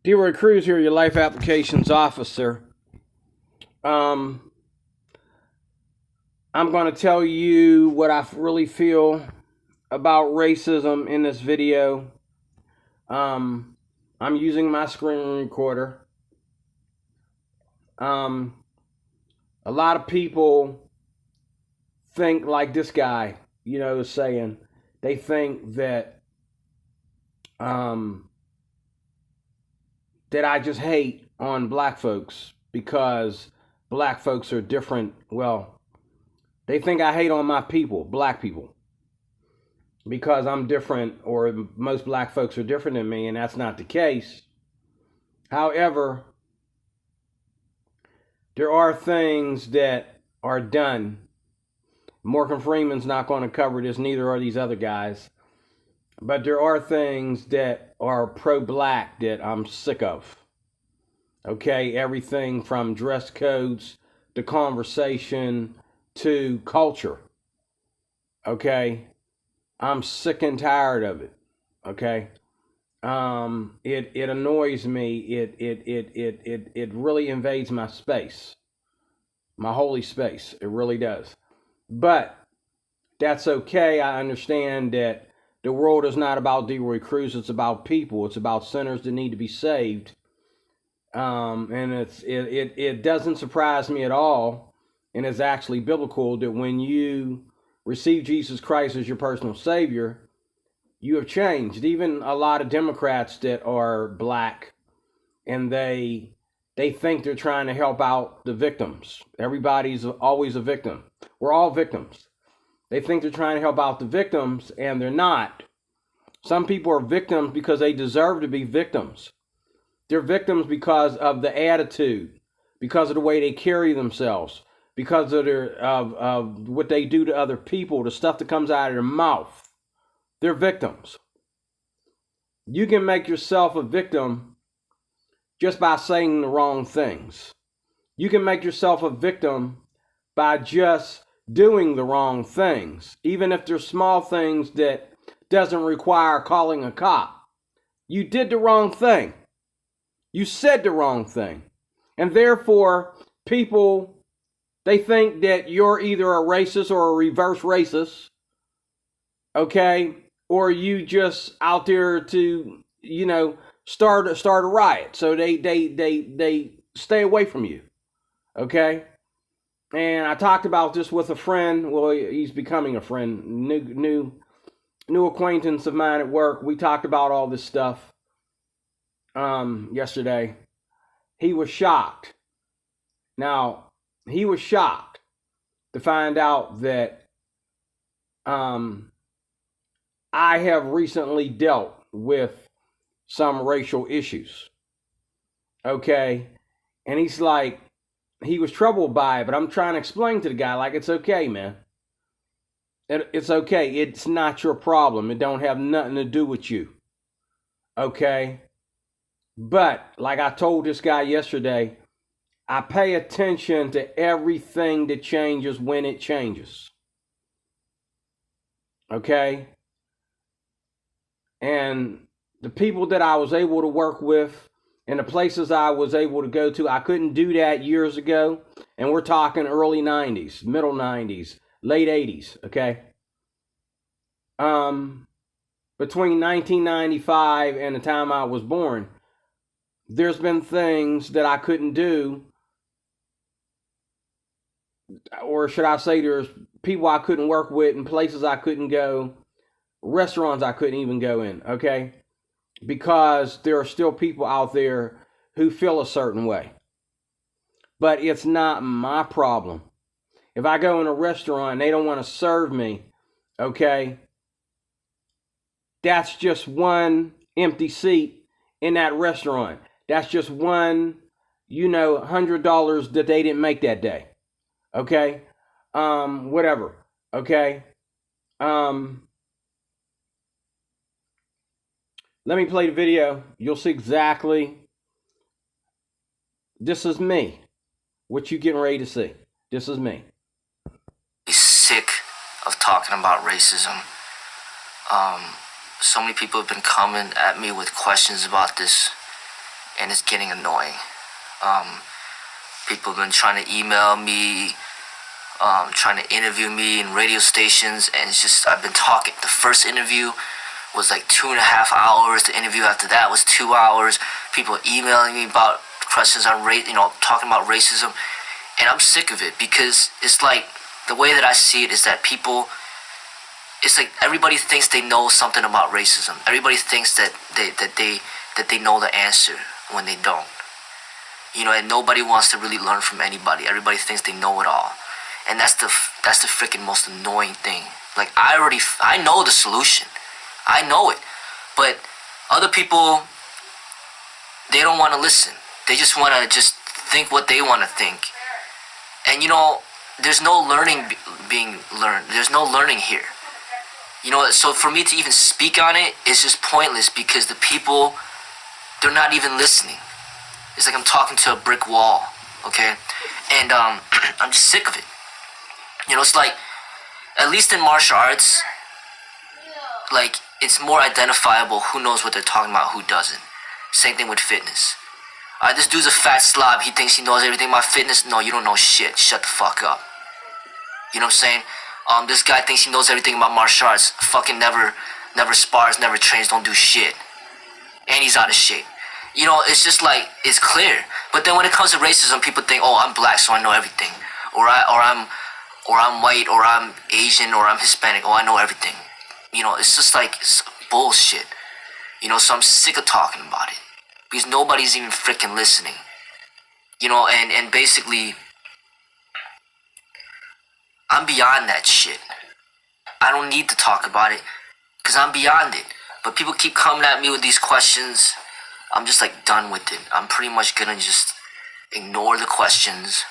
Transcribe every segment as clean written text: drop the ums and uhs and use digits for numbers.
Deroy Crews here, your life applications officer. I'm going to tell you what I really feel about racism in this video. I'm using my screen recorder. A lot of people think like this guy, is saying. They think that that I just hate on black folks because black folks are different. Well, they think I hate on my people, black people, because I'm different, or most black folks are different than me, and that's not the case. However, there are things that are done. Morgan Freeman's not going to cover this, neither are these other guys. But there are things that are pro-black that I'm sick of. Okay, everything from dress codes to conversation to culture. Okay, I'm sick and tired of it. Okay, it annoys me. It really invades my space, my holy space. It really does. But that's okay. I understand that the world is not about Deroy Crews. It's about people. It's about sinners that need to be saved. And it doesn't surprise me at all, and it's actually biblical, that when you receive Jesus Christ as your personal Savior, you have changed. Even a lot of Democrats that are black, and they think they're trying to help out the victims. Everybody's always a victim. We're all victims. They think they're trying to help out the victims, and they're not. Some people are victims because they deserve to be victims. They're victims because of the attitude, because of the way they carry themselves, because of of what they do to other people, the stuff that comes out of their mouth. They're victims. You can make yourself a victim just by saying the wrong things. You can make yourself a victim by just doing the wrong things, even if they're small things that doesn't require calling a cop. You did the wrong thing. You said the wrong thing. And therefore, people, they think that you're either a racist or a reverse racist, okay? Or you just out there to, start a riot. So they stay away from you, okay? And I talked about this with a friend. Well, he's becoming a friend, new acquaintance of mine at work. We talked about all this stuff yesterday. He was shocked. Now, he was shocked to find out that I have recently dealt with some racial issues. Okay? And he's like, he was troubled by it, but I'm trying to explain to the guy, like, it's okay, man. It's okay. It's not your problem. It don't have nothing to do with you. Okay? But, like I told this guy yesterday, I pay attention to everything that changes when it changes. Okay? And the people that I was able to work with and the places I was able to go to, I couldn't do that years ago. And we're talking early 90s, middle 90s, late 80s, okay? Between 1995 and the time I was born, there's been things that I couldn't do, or should I say there's people I couldn't work with and places I couldn't go, restaurants I couldn't even go in, okay? Because there are still people out there who feel a certain way. But it's not my problem. If I go in a restaurant and they don't want to serve me, okay, that's just one empty seat in that restaurant. That's just one, $100 that they didn't make that day. Okay? Whatever. Okay? Let me play the video. You'll see exactly. This is me. What you getting ready to see. This is me. Sick of talking about racism. So many people have been coming at me with questions about this. and it's getting annoying. People have been trying to email me, trying to interview me in radio stations, and it's just, I've been talking. The first interview was like 2.5 hours. The interview after that was 2 hours. People emailing me about questions on race, talking about racism, and I'm sick of it, because it's like, the way that I see it is that people, it's like everybody thinks they know something about racism. Everybody thinks that they know the answer when they don't. And nobody wants to really learn from anybody. Everybody thinks they know it all, and that's the freaking most annoying thing. Like, I know the solution, I know it, but other people, they don't want to listen. They just want to just think what they want to think, and there's no learning being learned. There's no learning here. So for me to even speak on it is just pointless, because the people, they're not even listening. It's like I'm talking to a brick wall, okay? And I'm just sick of it. It's like, at least in martial arts, like, it's more identifiable who knows what they're talking about, who doesn't. Same thing with fitness. This dude's a fat slob. He thinks he knows everything about fitness. No, you don't know shit. Shut the fuck up. You know what I'm saying? This guy thinks he knows everything about martial arts. Fucking never spars, never trains, don't do shit. And he's out of shape. It's just like, it's clear. But then when it comes to racism, people think, oh, I'm black, so I know everything. Or I'm white, or I'm Asian, or I'm Hispanic. Oh, I know everything. It's just like, it's bullshit. So I'm sick of talking about it, because nobody's even freaking listening. And basically, I'm beyond that shit. I don't need to talk about it, because I'm beyond it. But people keep coming at me with these questions. I'm just like done with it. I'm pretty much gonna just ignore the questions.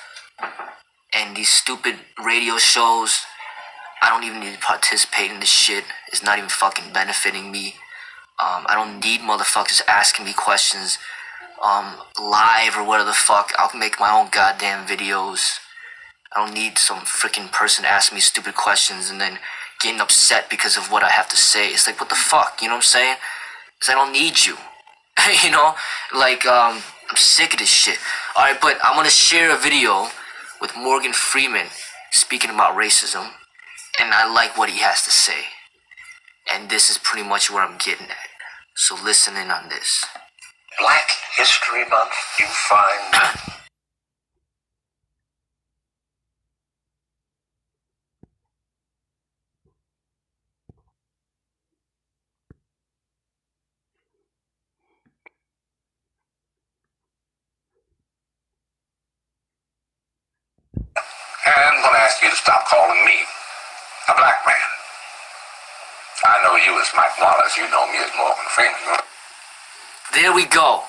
And these stupid radio shows, I don't even need to participate in this shit. It's not even fucking benefiting me. I don't need motherfuckers asking me questions live or whatever the fuck. I'll make my own goddamn videos. I don't need some freaking person asking me stupid questions and then getting upset because of what I have to say. It's like, what the fuck, you know what I'm saying? Because I don't need you. I'm sick of this shit. Alright, but I'm gonna share a video with Morgan Freeman speaking about racism, and I like what he has to say. And this is pretty much where I'm getting at. So listen in on this. Black History Month, you find... I'm going to ask you to stop calling me a black man. I know you as Mike Wallace. You know me as Morgan Freeman. There we go.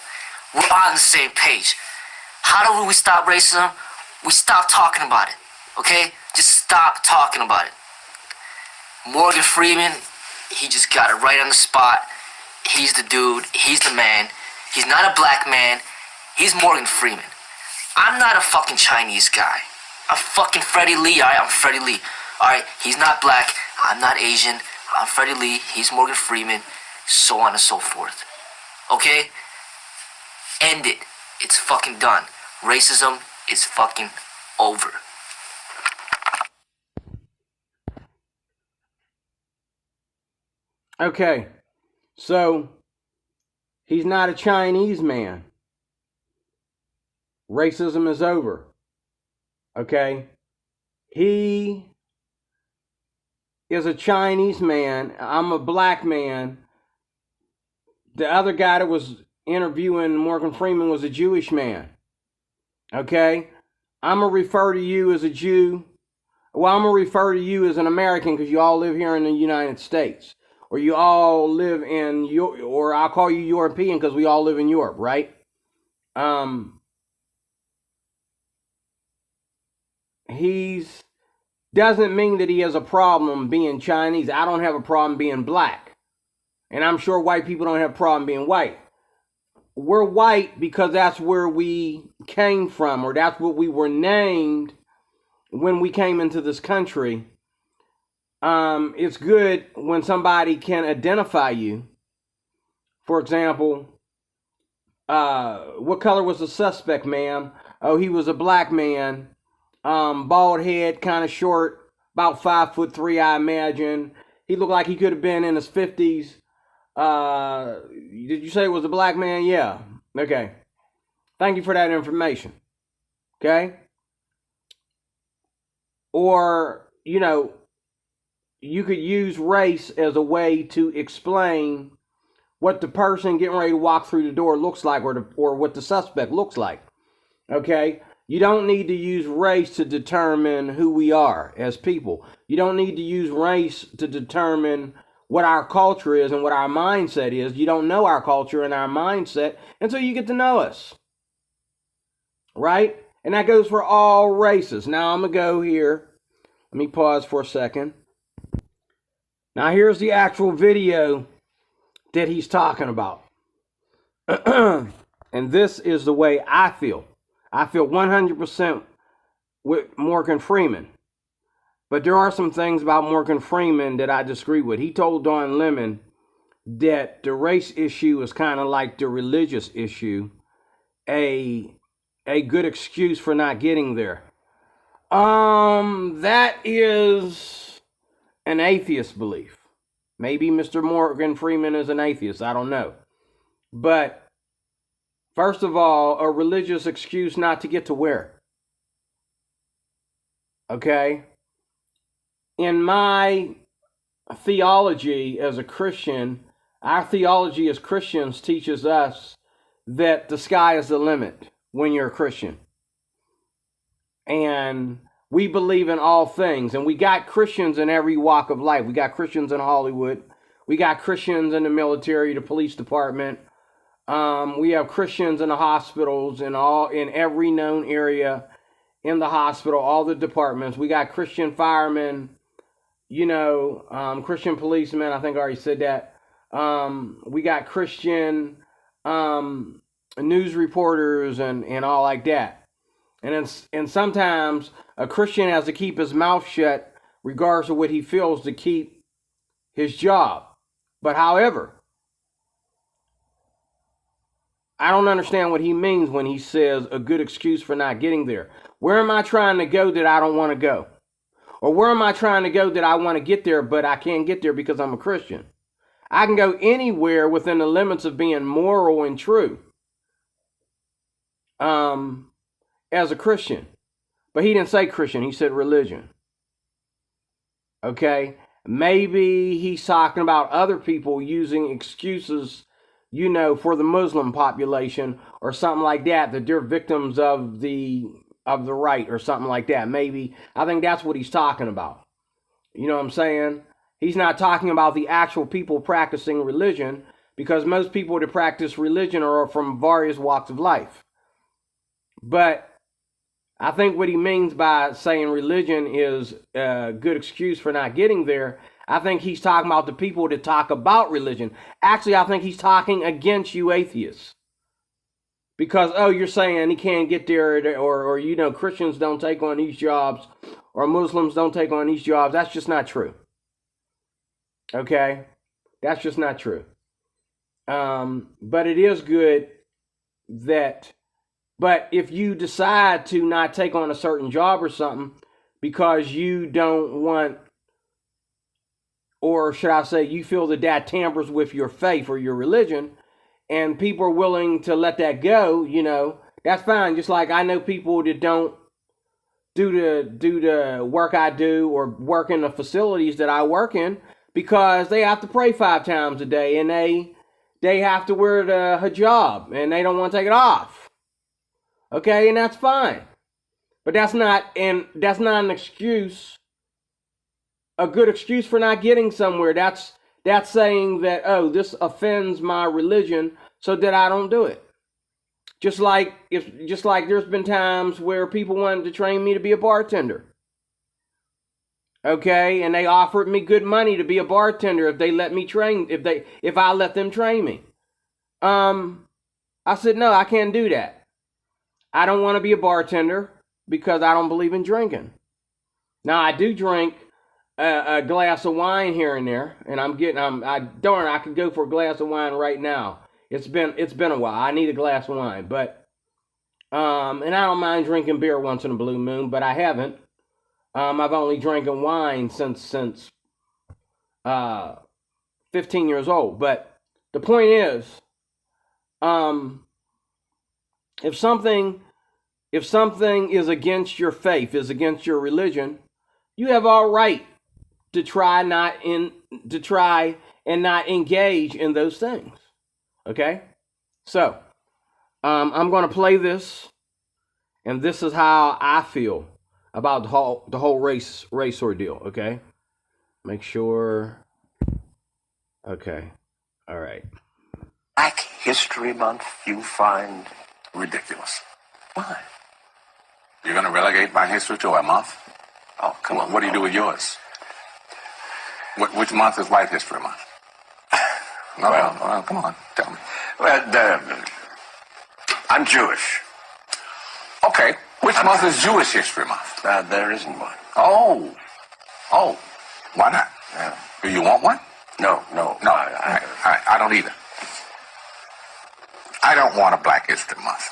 We're on the same page. How do we stop racism? We stop talking about it, okay? Just stop talking about it. Morgan Freeman, he just got it right on the spot. He's the dude. He's the man. He's not a black man. He's Morgan Freeman. I'm not a fucking Chinese guy. I'm fucking Freddie Lee, alright? I'm Freddie Lee. Alright, he's not black. I'm not Asian. I'm Freddie Lee. He's Morgan Freeman. So on and so forth. Okay? End it. It's fucking done. Racism is fucking over. Okay, so he's not a Chinese man. Racism is over. Okay, he is a Chinese man. I'm a black man. The other guy that was interviewing Morgan Freeman was a Jewish man. Okay, I'm going to refer to you as a Jew. Well, I'm going to refer to you as an American because you all live here in the United States. Or you all live in, or I'll call you European because we all live in Europe, right? He's doesn't mean that he has a problem being Chinese. I don't have a problem being black. And I'm sure white people don't have a problem being white. We're white because that's where we came from, or that's what we were named when we came into this country. It's good when somebody can identify you. For example, What color was the suspect, ma'am? Oh, he was a black man. Bald head, kind of short, about 5'3", I imagine. He looked like he could have been in his 50s. Did you say it was a black man? Yeah. Okay. Thank you for that information. Okay. Or, you could use race as a way to explain what the person getting ready to walk through the door looks like, or what the suspect looks like. Okay? You don't need to use race to determine who we are as people. You don't need to use race to determine what our culture is and what our mindset is. You don't know our culture and our mindset until you get to know us. Right? And that goes for all races. Now I'm going to go here. Let me pause for a second. Now here's the actual video that he's talking about. And this is the way I feel. I feel 100% with Morgan Freeman. But there are some things about Morgan Freeman that I disagree with. He told Don Lemon that the race issue is kind of like the religious issue, a good excuse for not getting there. That is an atheist belief. Maybe Mr. Morgan Freeman is an atheist. I don't know. But first of all, a religious excuse not to get to where? Okay? In my theology as a Christian, our theology as Christians teaches us that the sky is the limit when you're a Christian. And we believe in all things. And we got Christians in every walk of life. We got Christians in Hollywood. We got Christians in the military, the police department. We have Christians in the hospitals, in every known area in the hospital, all the departments. We got Christian firemen, Christian policemen. I think I already said that. We got Christian news reporters and all like that. And sometimes a Christian has to keep his mouth shut regardless of what he feels to keep his job. But however, I don't understand what he means when he says a good excuse for not getting there. Where am I trying to go that I don't want to go? Or where am I trying to go that I want to get there, but I can't get there because I'm a Christian? I can go anywhere within the limits of being moral and true as a Christian. But he didn't say Christian, he said religion. Okay? Maybe he's talking about other people using excuses, for the Muslim population or something like that they're victims of the right or something like that. Maybe, I think that's what he's talking about. You know what I'm saying? He's not talking about the actual people practicing religion, because most people that practice religion are from various walks of life. But I think what he means by saying religion is a good excuse for not getting there, I think he's talking about the people that talk about religion. Actually, I think he's talking against you atheists. Because, you're saying he can't get there, or Christians don't take on these jobs, or Muslims don't take on these jobs. That's just not true. Okay? That's just not true. But it is good but if you decide to not take on a certain job or something because you don't want, or should I say, you feel that tampers with your faith or your religion, and people are willing to let that go, that's fine. Just like I know people that don't do the work I do or work in the facilities that I work in because they have to pray 5 times a day, and they have to wear the hijab and they don't want to take it off. Okay, and that's fine. But that's not an excuse, a good excuse for not getting somewhere. That's saying that, this offends my religion, so that I don't do it. Just like there's been times where people wanted to train me to be a bartender. Okay, and they offered me good money to be a bartender if they let me train, if I let them train me. I said, no, I can't do that. I don't want to be a bartender because I don't believe in drinking. Now, I do drink a glass of wine here and there, and I could go for a glass of wine right now It's been a while. I need a glass of wine, but and I don't mind drinking beer once in a blue moon, but I haven't. I've only drinking wine since 15 years old. But the point is, if something is against your faith, is against your religion, you have all right to try and not engage in those things. Okay? So, I'm going to play this, and this is how I feel about the whole race ordeal. Okay? Make sure. Okay. All right. Black History Month you find ridiculous. Why? You're going to relegate Black History to a month? Oh, come on. What do you do with yours? Which month is White History Month? No, well, come on, tell me. Well, I'm Jewish. Okay, which month is Jewish History Month? There isn't one. Oh, why not? Do you want one? No. I don't either. I don't want a Black History Month.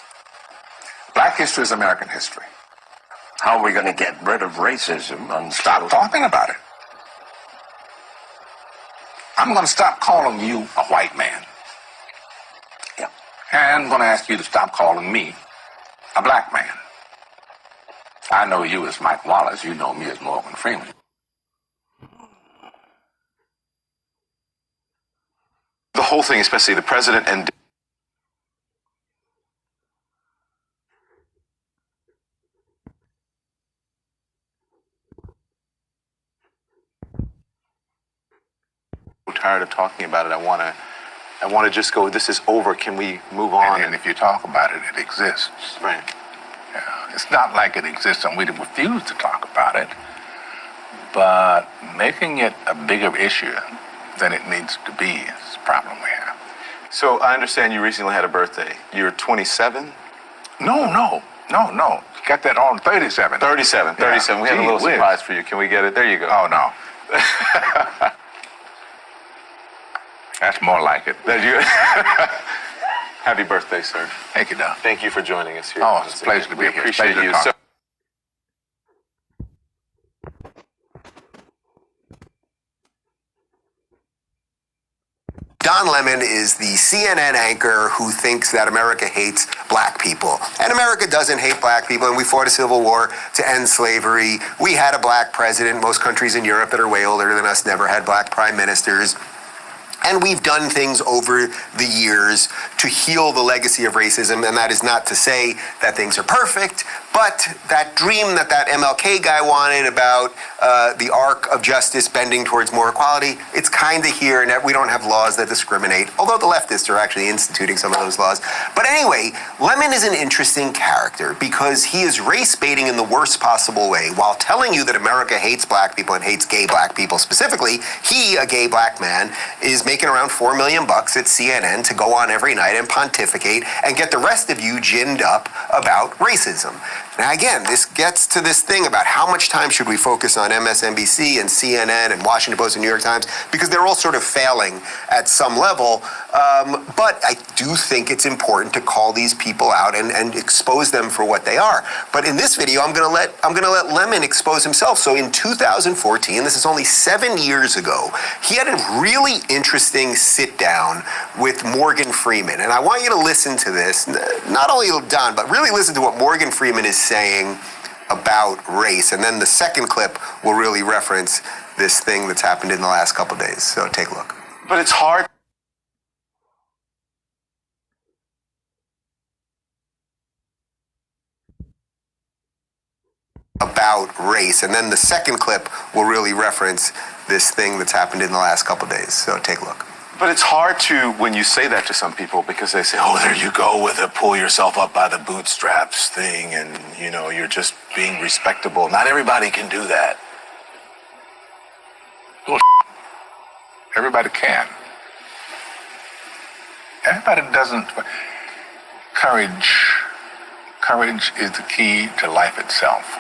Black history is American history. How are we going to get rid of racism? Stop talking about it. I'm going to stop calling you a white man. Yeah. And I'm going to ask you to stop calling me a black man. I know you as Mike Wallace. You know me as Morgan Freeman. The whole thing, especially the president and tired of talking about it. I want to just go, this is over. Can we move on? And if you talk about it, it exists. Right. Yeah. It's not like it exists and we refuse to talk about it, but making it a bigger issue than it needs to be is the problem we have. So I understand you recently had a birthday. You're 27? No. You got that on 37. 37. Yeah. We had a little Gee whiz. surprise for you. Can we get it? There you go. Oh, no. That's more like it. Happy birthday, sir. Thank you, Don. Thank you for joining us here. Oh, it's a pleasure to be We here. appreciate Pleasure to you. talk. So Don Lemon is the CNN anchor who thinks that America hates black people. And America doesn't hate black people, and we fought a civil war to end slavery. We had a black president. Most countries in Europe that are way older than us never had black prime ministers. And we've done things over the years to heal the legacy of racism, and that is not to say that things are perfect, but that dream that MLK guy wanted about the arc of justice bending towards more equality, it's kind of here, and we don't have laws that discriminate, although the leftists are actually instituting some of those laws. But anyway, Lemon is an interesting character because he is race baiting in the worst possible way. While telling you that America hates black people and hates gay black people specifically, he, a gay black man, is making around $4 million at CNN to go on every night and pontificate and get the rest of you ginned up about racism. Now again, this gets to this thing about how much time should we focus on MSNBC and CNN and Washington Post and New York Times, because they're all sort of failing at some level. But I do think it's important to call these people out and expose them for what they are. But in this video, I'm gonna let Lemon expose himself. So in 2014, this is only 7 years ago, he had a really interesting sit down with Morgan Freeman. And I want you to listen to this, not only Don, but really listen to what Morgan Freeman is saying about race. And then the second clip will really reference this thing that's happened in the last couple days. So take a look. but it's hard. About race. And then the second clip will really reference this thing that's happened in the last couple days. So take a look. But it's hard to, when you say that to some people, because they say, oh, there you go with a pull yourself up by the bootstraps thing, and, you know, you're just being respectable. Not everybody can do that. Well, everybody can. Everybody doesn't. Courage is the key to life itself.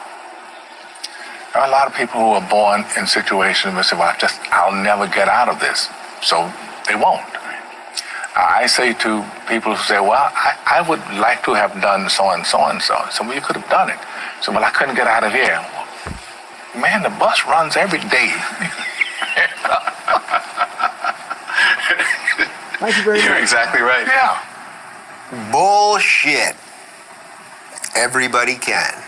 There are a lot of people who are born in situations where they say, well, I'll never get out of this. So they won't. I say to people who say, well, I would like to have done so and so and so. So, well, you could have done it. So, well, I couldn't get out of here. Man, the bus runs every day. Thank you very much. You're exactly right. Yeah. Bullshit. Everybody can.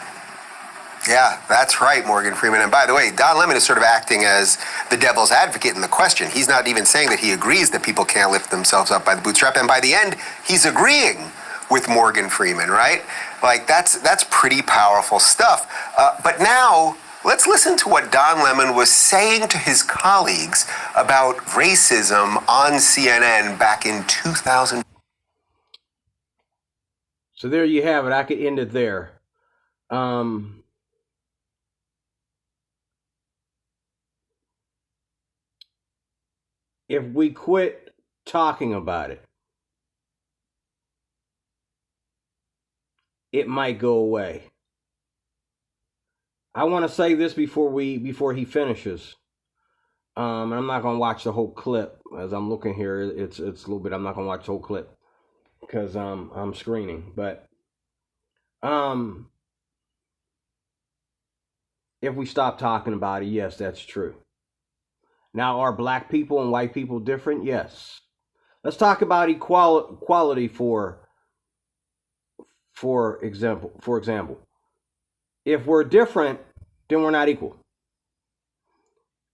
Yeah, that's right, Morgan Freeman. And by the way, Don Lemon is sort of acting as the devil's advocate in the question. He's not even saying that he agrees that people can't lift themselves up by the bootstrap. And by the end, he's agreeing with Morgan Freeman, right? Like, that's pretty powerful stuff. But now, let's listen to what Don Lemon was saying to his colleagues about racism on CNN back in 2000. So there you have it. I could end it there. If we quit talking about it, it might go away. I want to say this before he finishes. And I'm not gonna watch the whole clip as I'm looking here. It's a little bit. I'm not gonna watch the whole clip because I'm screening. But if we stop talking about it, yes, that's true. Now, are black people and white people different? Yes. Let's talk about equality for example. If we're different, then we're not equal.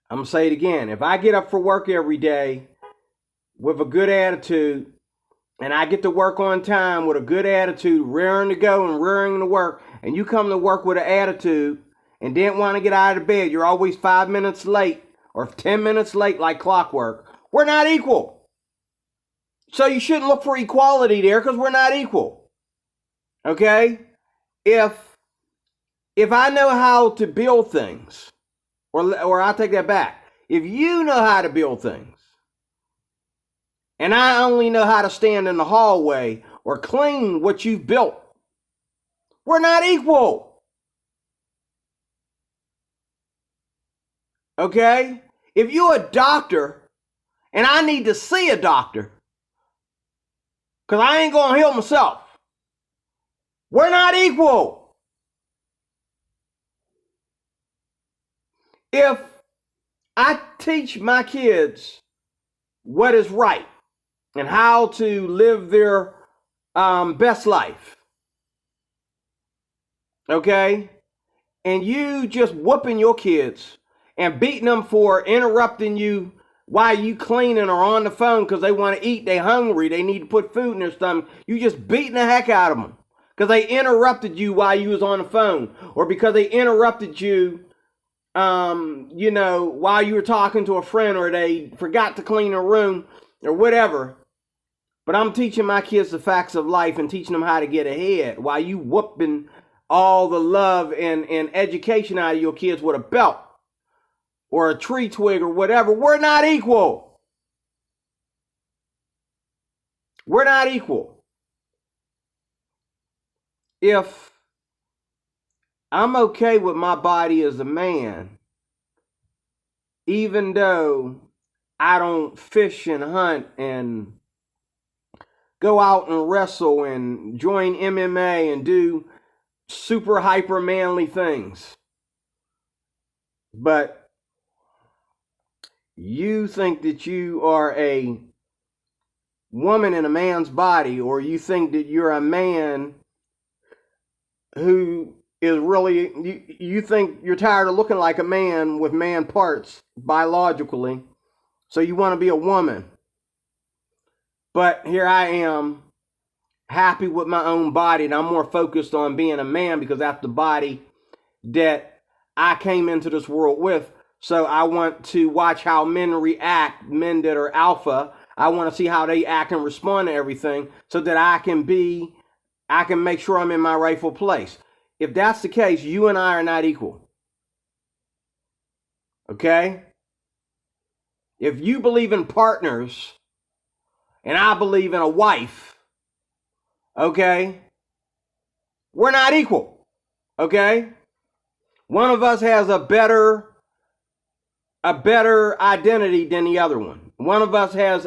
I'm going to say it again. If I get up for work every day with a good attitude and I get to work on time with a good attitude, rearing to go and rearing to work, and you come to work with an attitude and didn't want to get out of bed, you're always 5 minutes late or 10 minutes late like clockwork, we're not equal. So you shouldn't look for equality there because we're not equal. Okay? If I know how to build things, or I'll take that back. If you know how to build things, and I only know how to stand in the hallway or clean what you've built, we're not equal. Okay? If you're a doctor, and I need to see a doctor, because I ain't going to heal myself, we're not equal. If I teach my kids what is right and how to live their best life, okay, and you just whooping your kids and beating them for interrupting you while you cleaning or on the phone because they want to eat, they hungry, they need to put food in their stomach, you just beating the heck out of them because they interrupted you while you was on the phone, or because they interrupted you while you were talking to a friend, or they forgot to clean a room or whatever. But I'm teaching my kids the facts of life and teaching them how to get ahead while you whooping all the love and education out of your kids with a belt or a tree twig or whatever. We're not equal. We're not equal. If I'm okay with my body as a man, even though I don't fish and hunt and go out and wrestle and join MMA and do super hyper manly things, but you think that you are a woman in a man's body, or you think that you're a man who is really, you think you're tired of looking like a man with man parts biologically, so you want to be a woman. But here I am, happy with my own body, and I'm more focused on being a man because that's the body that I came into this world with. So I want to watch how men react, men that are alpha. I want to see how they act and respond to everything so that I can make sure I'm in my rightful place. If that's the case, you and I are not equal. Okay? If you believe in partners and I believe in a wife, okay, we're not equal. Okay? One of us has a better identity than the other one. One of us has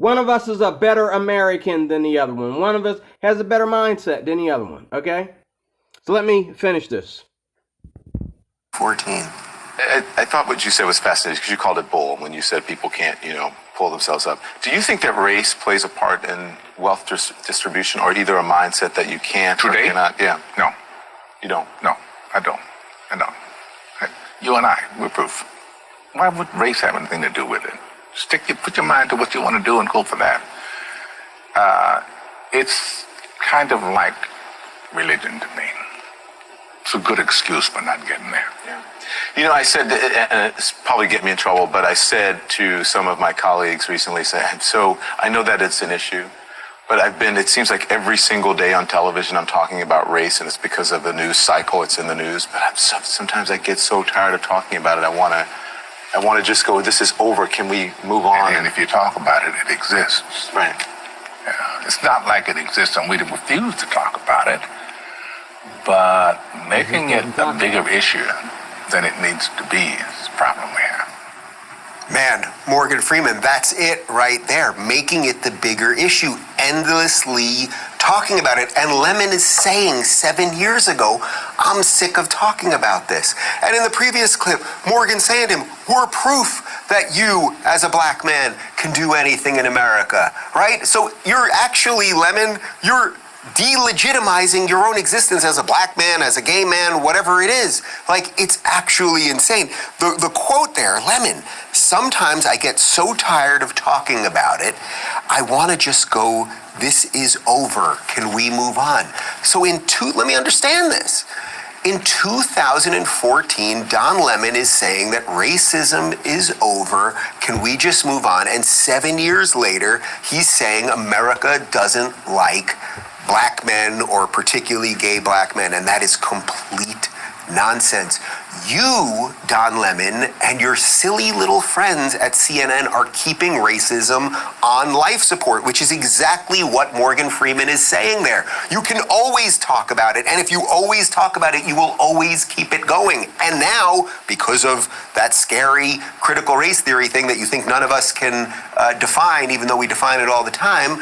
One of us is a better American than the other one. One of us has a better mindset than the other one, okay? So let me finish this. 14. I thought what you said was fascinating because you called it bull when you said people can't, pull themselves up. Do you think that race plays a part in wealth distribution, or either a mindset that you can't Today? or cannot? Yeah. No. You don't? No, I don't. You and I, we're proof. Why would race have anything to do with it? Put your mind to what you want to do and go for that. It's kind of like religion to me. It's a good excuse for not getting there. Yeah. I said, and it's probably get me in trouble, but I said to some of my colleagues recently, so I know that it's an issue, but it seems like every single day on television I'm talking about race, and it's because of the news cycle, it's in the news, but sometimes I get so tired of talking about it, I want to just go, this is over, can we move on? And if you talk about it, it exists. Right. Yeah. It's not like it exists and we refuse to talk about it, but making it a bigger issue than it needs to be is the problem we have. Man, Morgan Freeman, that's it right there. Making it the bigger issue, endlessly talking about it. And Lemon is saying 7 years ago, I'm sick of talking about this. And in the previous clip, Morgan saying to him, we're proof that you, as a black man, can do anything in America, right? So you're actually, Lemon, you're delegitimizing your own existence as a black man, as a gay man, whatever it is. Like, it's actually insane. The quote there, Lemon, sometimes I get so tired of talking about it, I want to just go, this is over. Can we move on? So let me understand this. In 2014, Don Lemon is saying that racism is over. Can we just move on? And 7 years later, he's saying America doesn't like black men, or particularly gay black men, and that is complete nonsense. You, Don Lemon, and your silly little friends at CNN are keeping racism on life support, which is exactly what Morgan Freeman is saying there. You can always talk about it, and if you always talk about it, you will always keep it going. And now, because of that scary critical race theory thing that you think none of us can define, even though we define it all the time,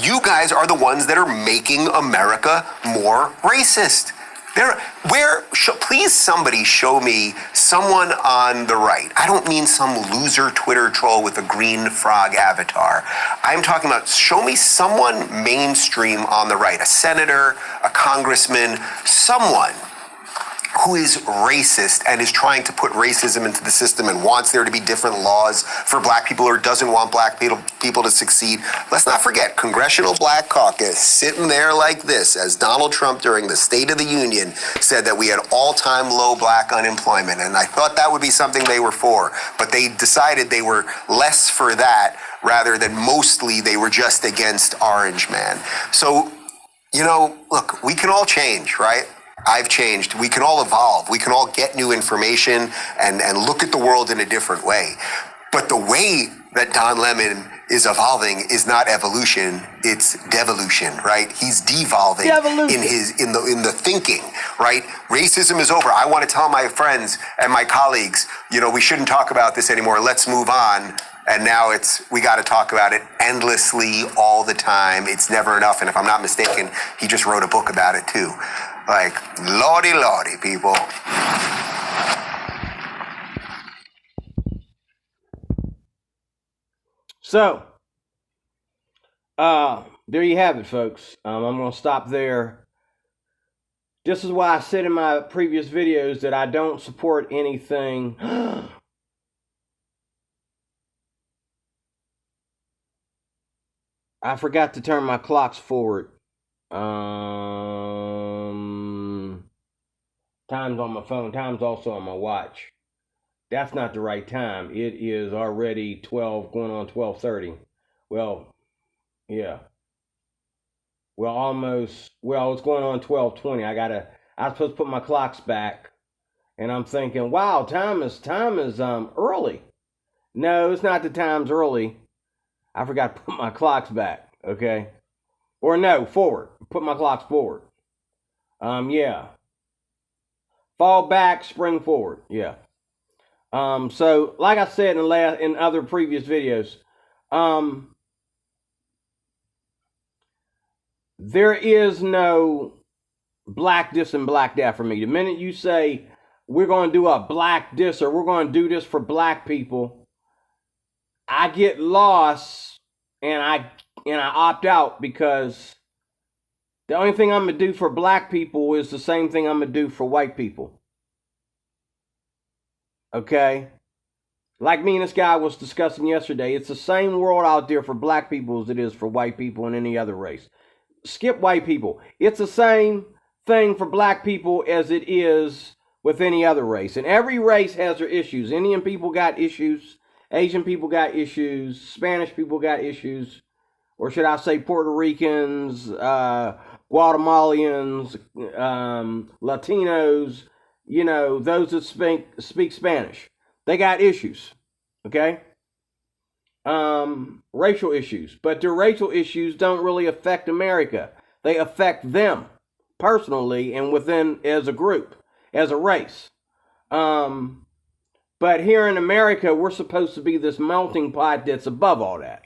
you guys are the ones that are making America more racist. Please somebody show me someone on the right. I don't mean some loser Twitter troll with a green frog avatar. I'm talking about, show me someone mainstream on the right, a senator, a congressman, someone who is racist and is trying to put racism into the system and wants there to be different laws for black people, or doesn't want black people to succeed. Let's not forget, Congressional Black Caucus sitting there like this as Donald Trump during the State of the Union said that we had all-time low black unemployment. And I thought that would be something they were for, but they decided they were less for that rather than mostly they were just against Orange Man. So, look, we can all change, right? I've changed. We can all evolve. We can all get new information and look at the world in a different way. But the way that Don Lemon is evolving is not evolution, it's devolution, right? He's devolving in the thinking, right? Racism is over. I want to tell my friends and my colleagues, we shouldn't talk about this anymore. Let's move on. And now we got to talk about it endlessly all the time. It's never enough. And if I'm not mistaken, he just wrote a book about it too. Like, lordy, people. So, there you have it, folks. I'm going to stop there. This is why I said in my previous videos that I don't support anything. I forgot to turn my clocks forward. Time's on my phone. Time's also on my watch. That's not the right time. It is already 12, going on 12:30. Well, yeah. Well, almost. Well, it's going on 12:20. I was supposed to put my clocks back, and I'm thinking, wow, time is early. No, it's not the time's early. I forgot to put my clocks back. Okay, or no, forward. Put my clocks forward. Yeah. Fall back, spring forward. Yeah. So like I said in other previous videos, there is no black this and black that for me. The minute you say we're going to do a black this or we're going to do this for black people, I get lost and I opt out, because the only thing I'm going to do for black people is the same thing I'm going to do for white people. Okay? Like me and this guy was discussing yesterday, it's the same world out there for black people as it is for white people and any other race. Skip white people. It's the same thing for black people as it is with any other race. And every race has their issues. Indian people got issues. Asian people got issues. Spanish people got issues. Or should I say Puerto Ricans, Guatemalans, Latinos, those that speak Spanish. They got issues. Okay? Racial issues, but their racial issues don't really affect America. They affect them personally and within as a group, as a race. But here in America, we're supposed to be this melting pot that's above all that.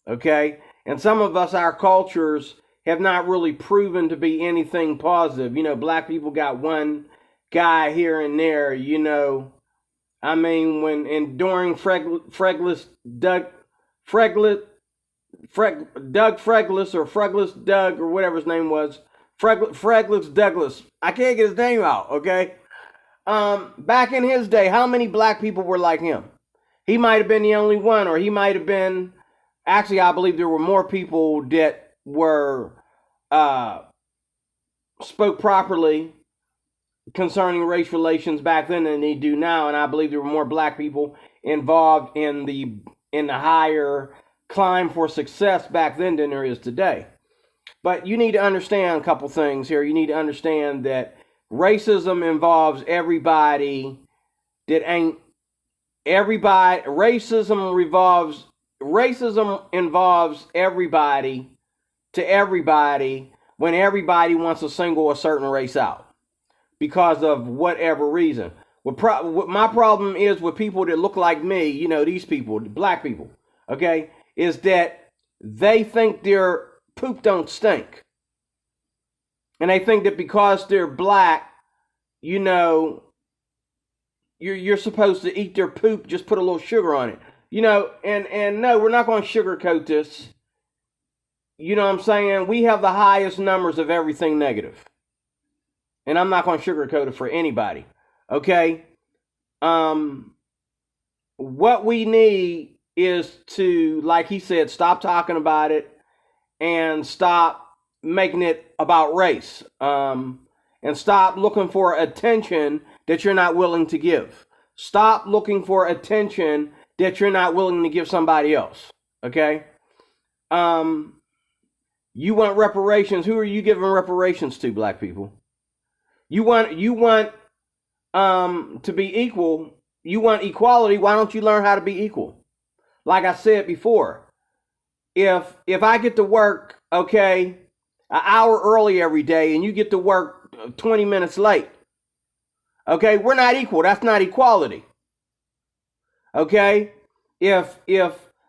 Okay? And some of us, our cultures have not really proven to be anything positive. Black people got one guy here and there, I mean, during Doug Freglis Doug or whatever his name was, Freglis Douglas. I can't get his name out. Okay. Back in his day, how many black people were like him? He might have been the only one, or he might have been. Actually, I believe there were more people that were spoke properly concerning race relations back then than they do now, and I believe there were more black people involved in the higher climb for success back then than there is today. But you need to understand a couple things here. You need to understand that racism involves everybody that ain't everybody. Racism involves everybody to everybody when everybody wants to single a certain race out, because of whatever reason. What my problem is with people that look like me, these people, black people, okay, is that they think their poop don't stink. And they think that because they're black, you're supposed to eat their poop, just put a little sugar on it. And no, we're not going to sugarcoat this. You know what I'm saying? We have the highest numbers of everything negative. And I'm not going to sugarcoat it for anybody. Okay? What we need is to, like he said, stop talking about it and stop making it about race. And stop looking for attention that you're not willing to give. Stop looking for attention that you're not willing to give somebody else. Okay? You want reparations. Who are you giving reparations to, black people? You want to be equal. You want equality. Why don't you learn how to be equal? Like I said before, if I get to work, okay, an hour early every day and you get to work 20 minutes late, okay, we're not equal. That's not equality. Okay? If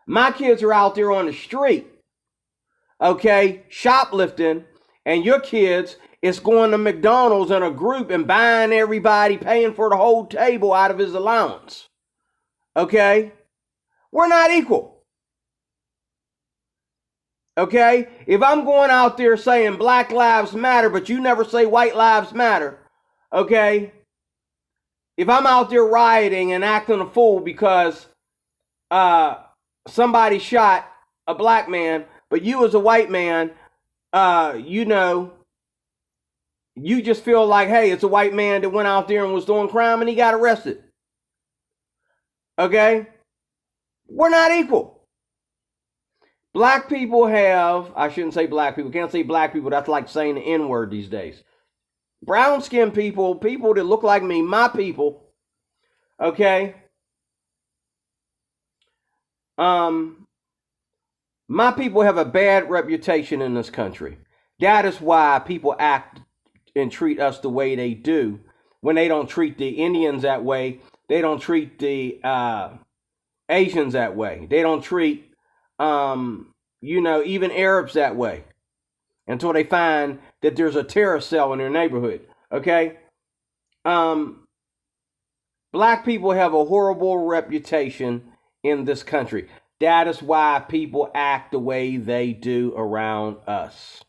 my kids are out there on the street, okay, shoplifting, and your kids is going to McDonald's in a group and buying everybody, paying for the whole table out of his allowance, okay, we're not equal. Okay? If I'm going out there saying Black Lives Matter, but you never say White Lives Matter, okay? If I'm out there rioting and acting a fool because somebody shot a black man, but you as a white man, you just feel like, hey, it's a white man that went out there and was doing crime and he got arrested. Okay? We're not equal. Black people have, I shouldn't say black people, can't say black people, that's like saying the N-word these days. Brown skinned people, people that look like me, my people, okay? My people have a bad reputation in this country. That is why people act and treat us the way they do. When they don't treat the Indians that way, they don't treat the Asians that way. They don't treat, even Arabs that way. until they find that there's a terrorist cell in their neighborhood. Okay? Black people have a horrible reputation in this country. That is why people act the way they do around us.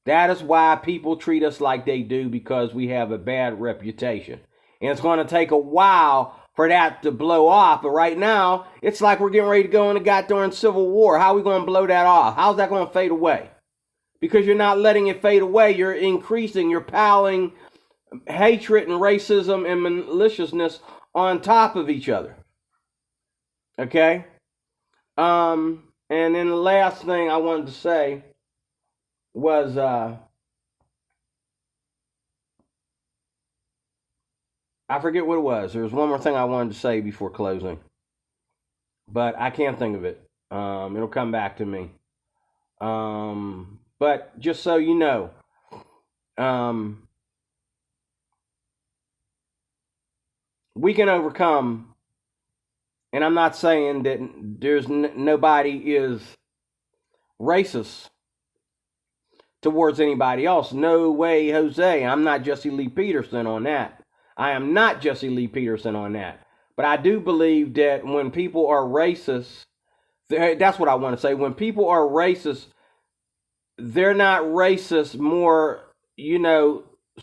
That is why people treat us like they do, because we have a bad reputation. And it's going to take a while for that to blow off. But right now, it's like we're getting ready to go in a goddamn civil war. How are we going to blow that off? How's that going to fade away? Because you're not letting it fade away. You're increasing, you're piling hatred and racism and maliciousness on top of each other. Okay? And then the last thing I wanted to say was I forget what it was. There was one more thing I wanted to say before closing, but I can't think of it. It'll come back to me. But just so you know, we can overcome, and I'm not saying that there's nobody is racist towards anybody else. No way, Jose. I'm not Jesse Lee Peterson on that. I am not Jesse Lee Peterson on that. But I do believe that when people are racist, that's what I want to say. When people are racist, they're not racist more,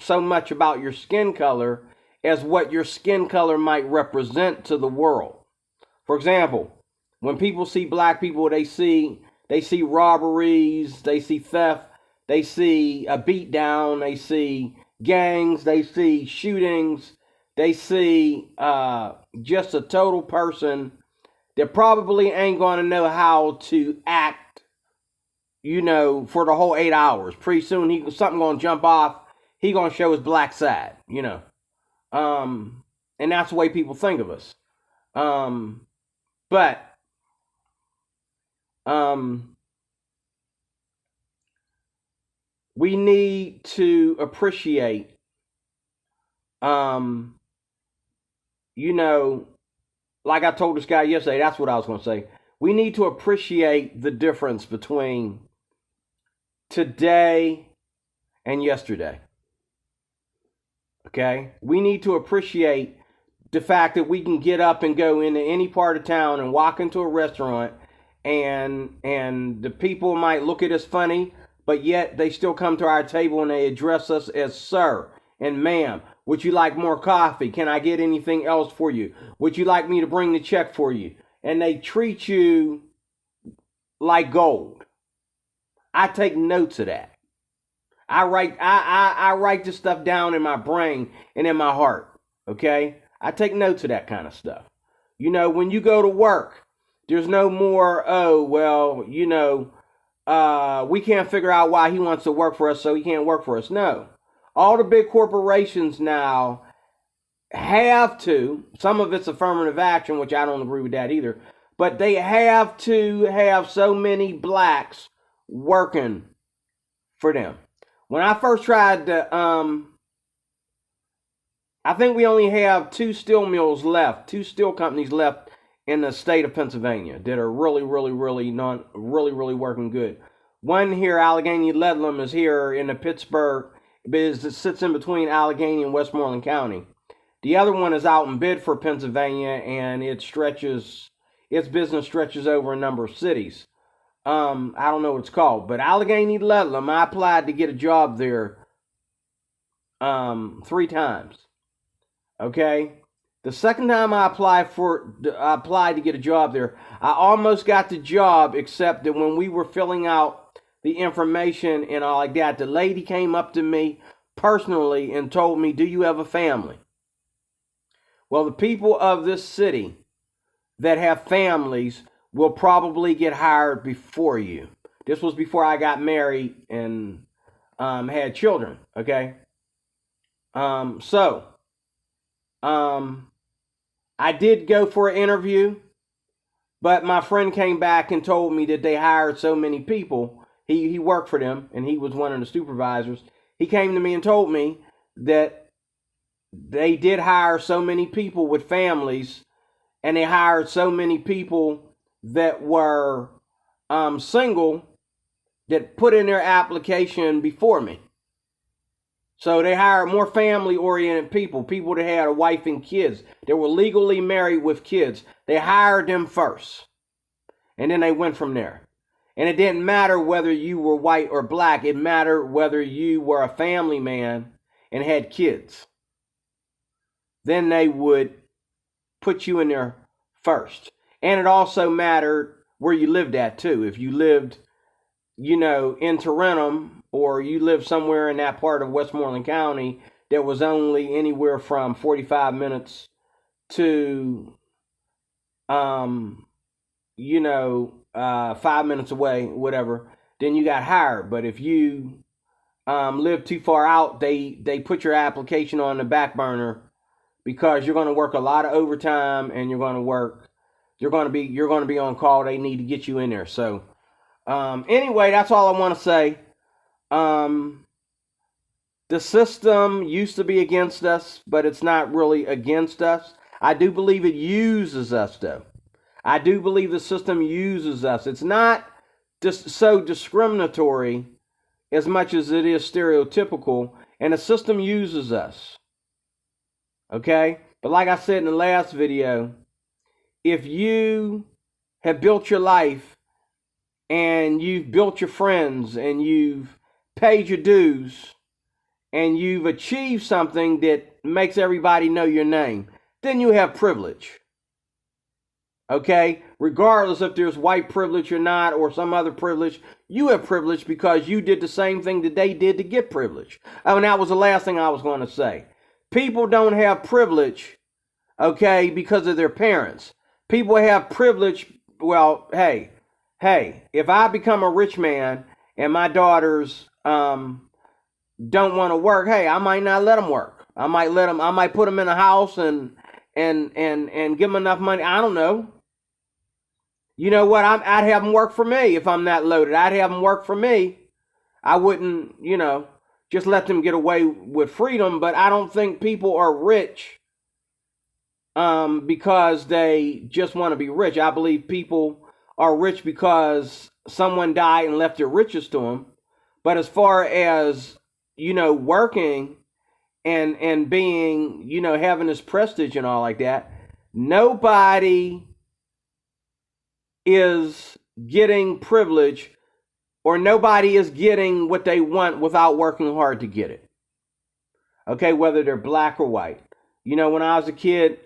so much about your skin color as what your skin color might represent to the world. For example, when people see black people, they see robberies, they see theft, they see a beatdown, they see gangs, they see shootings, they see just a total person that probably ain't going to know how to act, for the whole 8 hours. Pretty soon, something going to jump off. He going to show his black side, and that's the way people think of us. But we need to appreciate, like I told this guy yesterday, that's what I was going to say. We need to appreciate the difference between today and yesterday. Okay? We need to appreciate the fact that we can get up and go into any part of town and walk into a restaurant, and the people might look at us funny, but yet they still come to our table and they address us as sir and ma'am. Would you like more coffee? Can I get anything else for you? Would you like me to bring the check for you? And they treat you like gold. I take notes of that. I write this stuff down in my brain and in my heart. Okay? I take notes of that kind of stuff. When you go to work, there's no more, we can't figure out why he wants to work for us, so he can't work for us. No. All the big corporations now have to, some of it's affirmative action, which I don't agree with that either, but they have to have so many blacks working for them. When I first tried to, I think we only have two steel companies left in the state of Pennsylvania that are really working good. One here, Allegheny Ledlam, is here in the Pittsburgh, it sits in between Allegheny and Westmoreland County. The other one is out in Bedford, Pennsylvania, and its business stretches over a number of cities. I don't know what it's called, but Allegheny Ledlam, I applied to get a job there 3 times. Okay? The second time I applied to get a job there, I almost got the job, except that when we were filling out the information and all like that, the lady came up to me personally and told me, "Do you have a family?" Well, the people of this city that have families will probably get hired before you. This was before I got married and had children, okay? I did go for an interview, but my friend came back and told me that they hired so many people. He worked for them, and he was one of the supervisors. He came to me and told me that they did hire so many people with families, and they hired so many people that were single, that put in their application before me. So they hired more family-oriented people that had a wife and kids, that were legally married with kids. They hired them first, and then they went from there. And it didn't matter whether you were white or black. It mattered whether you were a family man and had kids. Then they would put you in there first. And it also mattered where you lived at, too. If you lived, in Tarentum, or you lived somewhere in that part of Westmoreland County that was only anywhere from 45 minutes to, 5 minutes away, whatever, then you got hired. But if you live too far out, they put your application on the back burner, because you're going to work a lot of overtime, and you're going to be on call. They need to get you in there. So anyway, that's all I want to say. The system used to be against us, but it's not really against us. I do believe it uses us, though. I do believe the system uses us. It's not just so discriminatory as much as it is stereotypical, and the system uses us. Okay? But like I said in the last video, if you have built your life, and you've built your friends, and you've paid your dues, and you've achieved something that makes everybody know your name, then you have privilege. Okay? Regardless if there's white privilege or not, or some other privilege, you have privilege because you did the same thing that they did to get privilege. I mean, that was the last thing I was going to say. People don't have privilege, okay, because of their parents. People have privilege, well, hey, if I become a rich man and my daughters don't want to work, hey, I might not let them work. I might put them in a house and give them enough money. I don't know. You know what? I'd have them work for me if I'm not loaded. I'd have them work for me. I wouldn't, just let them get away with freedom. But I don't think people are rich because they just want to be rich. I believe people are rich because someone died and left their riches to them. But as far as, working and being, having this prestige and all like that, nobody is getting privilege, or nobody is getting what they want without working hard to get it. Okay, whether they're black or white. When I was a kid,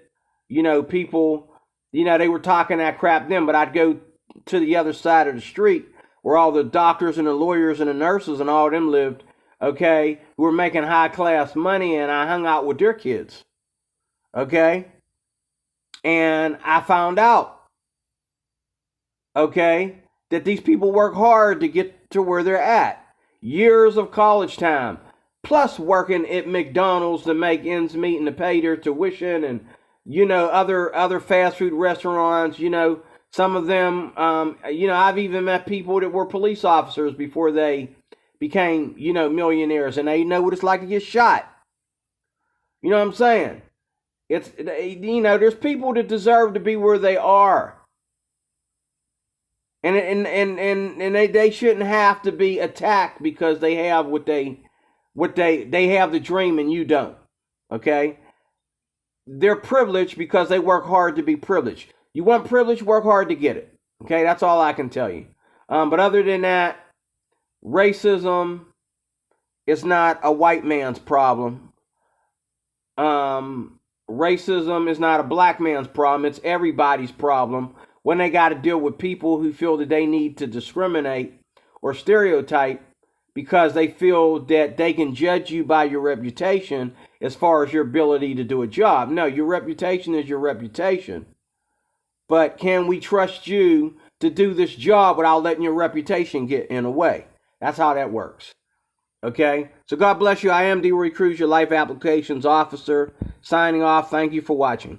people, they were talking that crap then, but I'd go to the other side of the street where all the doctors and the lawyers and the nurses and all of them lived, okay, who were making high class money, and I hung out with their kids. Okay? And I found out, okay, that these people work hard to get to where they're at. Years of college time, plus working at McDonald's to make ends meet and to pay their tuition, and other fast food restaurants. Some of them, I've even met people that were police officers before they became, millionaires, and they know what it's like to get shot. You know what I'm saying? It's, there's people that deserve to be where they are. And they shouldn't have to be attacked because they have what they have the dream and you don't. Okay? They're privileged because they work hard to be privileged. You want privilege, work hard to get it. Okay? That's all I can tell you. But other than that, racism is not a white man's problem. Racism is not a black man's problem. It's everybody's problem when they got to deal with people who feel that they need to discriminate or stereotype because they feel that they can judge you by your reputation as far as your ability to do a job. No, your reputation is your reputation. But can we trust you to do this job without letting your reputation get in the way? That's how that works. Okay? So God bless you. I am Deroy Crews, your Life Applications Officer. Signing off. Thank you for watching.